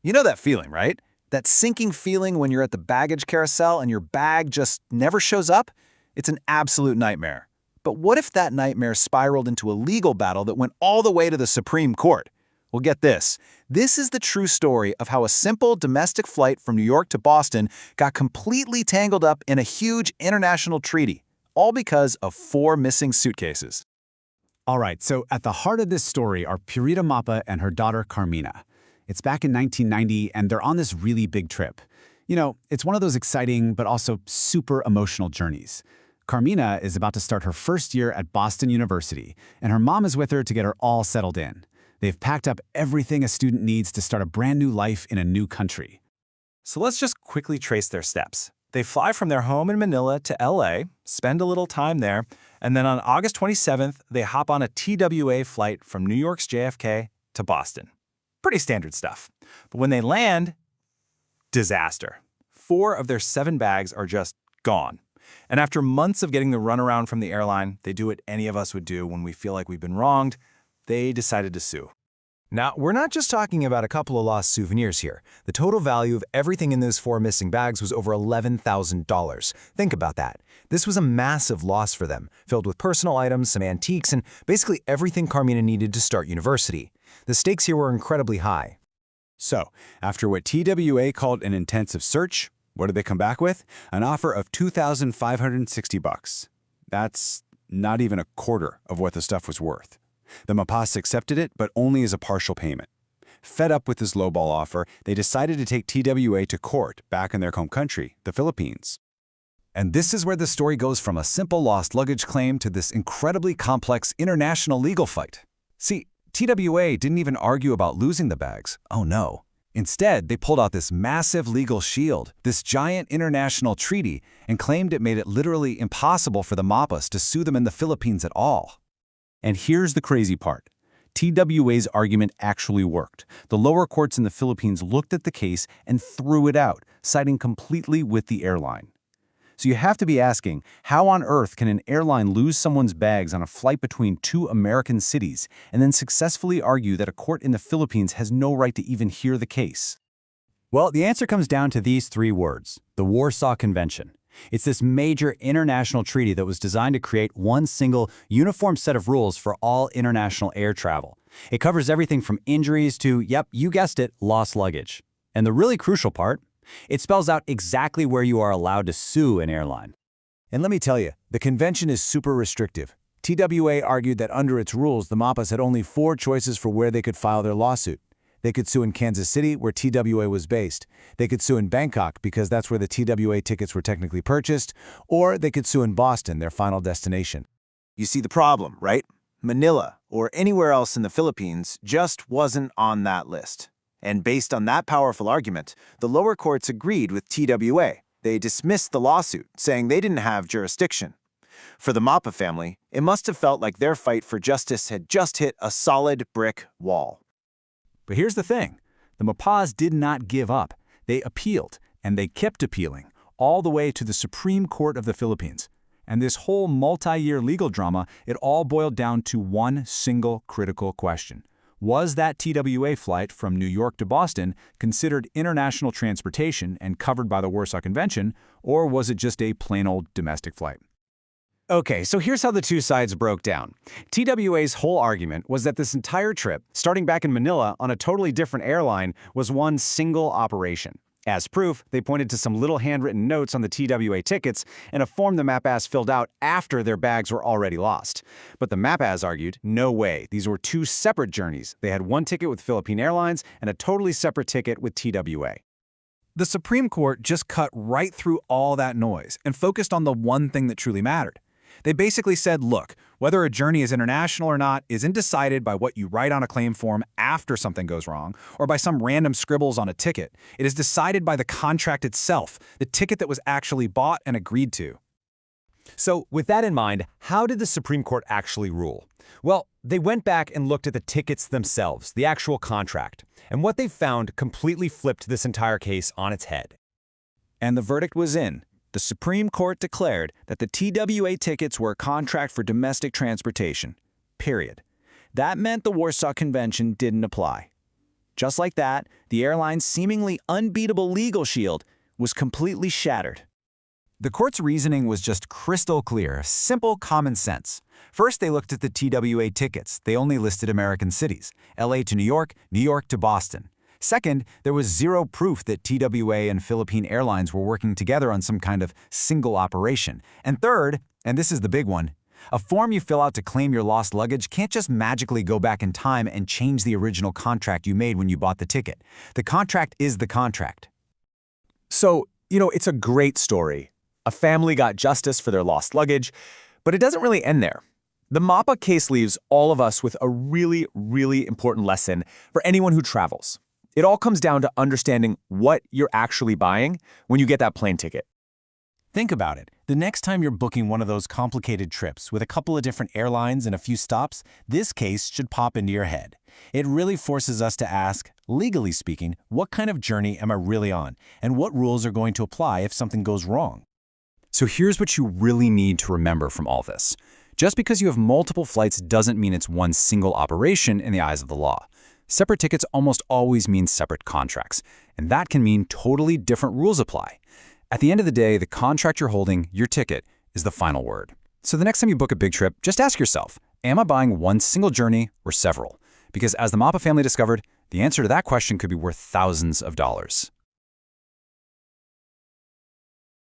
You know that feeling, right? That sinking feeling when you're at the baggage carousel and your bag just never shows up? It's an absolute nightmare. But what if that nightmare spiraled into a legal battle that went all the way to the Supreme Court? Well, get this. This is the true story of how a simple domestic flight from New York to Boston got completely tangled up in a huge international treaty, all because of 4 missing suitcases. All right, so at the heart of this story are Purita Mapa and her daughter Carmina. It's back in 1990, and they're on this really big trip. You know, it's one of those exciting but also super emotional journeys. Carmina is about to start her first year at Boston University, and her mom is with her to get her all settled in. They've packed up everything a student needs to start a brand new life in a new country. So let's just quickly trace their steps. They fly from their home in Manila to LA, spend a little time there, and then on August 27th, they hop on a TWA flight from New York's JFK to Boston. Pretty standard stuff. But when they land, disaster. 4 of their 7 bags are just gone. And after months of getting the runaround from the airline, they do what any of us would do when we feel like we've been wronged. They decided to sue. Now, we're not just talking about a couple of lost souvenirs here. The total value of everything in those 4 missing bags was over $11,000. Think about that. This was a massive loss for them, filled with personal items, some antiques, and basically everything Carmina needed to start university. The stakes here were incredibly high. So, after what TWA called an intensive search, what did they come back with? An offer of $2,560. That's not even a quarter of what the stuff was worth. The Mapas accepted it, but only as a partial payment. Fed up with this lowball offer, they decided to take TWA to court back in their home country, the Philippines. And this is where the story goes from a simple lost luggage claim to this incredibly complex international legal fight. See, TWA didn't even argue about losing the bags. Oh no. Instead, they pulled out this massive legal shield, this giant international treaty, and claimed it made it literally impossible for the Mapas to sue them in the Philippines at all. And here's the crazy part. TWA's argument actually worked. The lower courts in the Philippines looked at the case and threw it out, siding completely with the airline. So you have to be asking, how on earth can an airline lose someone's bags on a flight between 2 American cities and then successfully argue that a court in the Philippines has no right to even hear the case? Well, the answer comes down to these 3 words: the Warsaw Convention. It's this major international treaty that was designed to create one single, uniform set of rules for all international air travel. It covers everything from injuries to, yep, you guessed it, lost luggage. And the really crucial part, it spells out exactly where you are allowed to sue an airline. And let me tell you, the convention is super restrictive. TWA argued that under its rules, the Mapas had only 4 choices for where they could file their lawsuit. They could sue in Kansas City, where TWA was based. They could sue in Bangkok, because that's where the TWA tickets were technically purchased. Or they could sue in Boston, their final destination. You see the problem, right? Manila, or anywhere else in the Philippines, just wasn't on that list. And based on that powerful argument, the lower courts agreed with TWA. They dismissed the lawsuit, saying they didn't have jurisdiction. For the Mapa family, it must have felt like their fight for justice had just hit a solid brick wall. But here's the thing. The Mapas did not give up. They appealed, and they kept appealing, all the way to the Supreme Court of the Philippines. And this whole multi-year legal drama, it all boiled down to one single critical question. Was that TWA flight from New York to Boston considered international transportation and covered by the Warsaw Convention, or was it just a plain old domestic flight? Okay, so here's how the 2 sides broke down. TWA's whole argument was that this entire trip, starting back in Manila on a totally different airline, was one single operation. As proof, they pointed to some little handwritten notes on the TWA tickets and a form the Mapas filled out after their bags were already lost. But the Mapas argued, no way, these were 2 separate journeys. They had 1 ticket with Philippine Airlines and a totally separate ticket with TWA. The Supreme Court just cut right through all that noise and focused on the one thing that truly mattered. They basically said, look, whether a journey is international or not isn't decided by what you write on a claim form after something goes wrong or by some random scribbles on a ticket. It is decided by the contract itself, the ticket that was actually bought and agreed to. So, with that in mind, how did the Supreme Court actually rule? Well, they went back and looked at the tickets themselves, the actual contract. And what they found completely flipped this entire case on its head. And the verdict was in. The Supreme Court declared that the TWA tickets were a contract for domestic transportation. Period. That meant the Warsaw Convention didn't apply. Just like that, the airline's seemingly unbeatable legal shield was completely shattered. The court's reasoning was just crystal clear, simple common sense. First, they looked at the TWA tickets. They only listed American cities, LA to New York to Boston. Second, there was zero proof that TWA and Philippine Airlines were working together on some kind of single operation. And third, and this is the big one, a form you fill out to claim your lost luggage can't just magically go back in time and change the original contract you made when you bought the ticket. The contract is the contract. So, it's a great story. A family got justice for their lost luggage, but it doesn't really end there. The Mapa case leaves all of us with a really, really important lesson for anyone who travels. It all comes down to understanding what you're actually buying when you get that plane ticket. Think about it. The next time you're booking one of those complicated trips with a couple of different airlines and a few stops, this case should pop into your head. It really forces us to ask, legally speaking, what kind of journey am I really on, and what rules are going to apply if something goes wrong? So here's what you really need to remember from all this. Just because you have multiple flights doesn't mean it's one single operation in the eyes of the law. Separate tickets almost always mean separate contracts, and that can mean totally different rules apply. At the end of the day, the contract you're holding, your ticket, is the final word. So the next time you book a big trip, just ask yourself, am I buying one single journey or several? Because as the Mapa family discovered, the answer to that question could be worth thousands of dollars.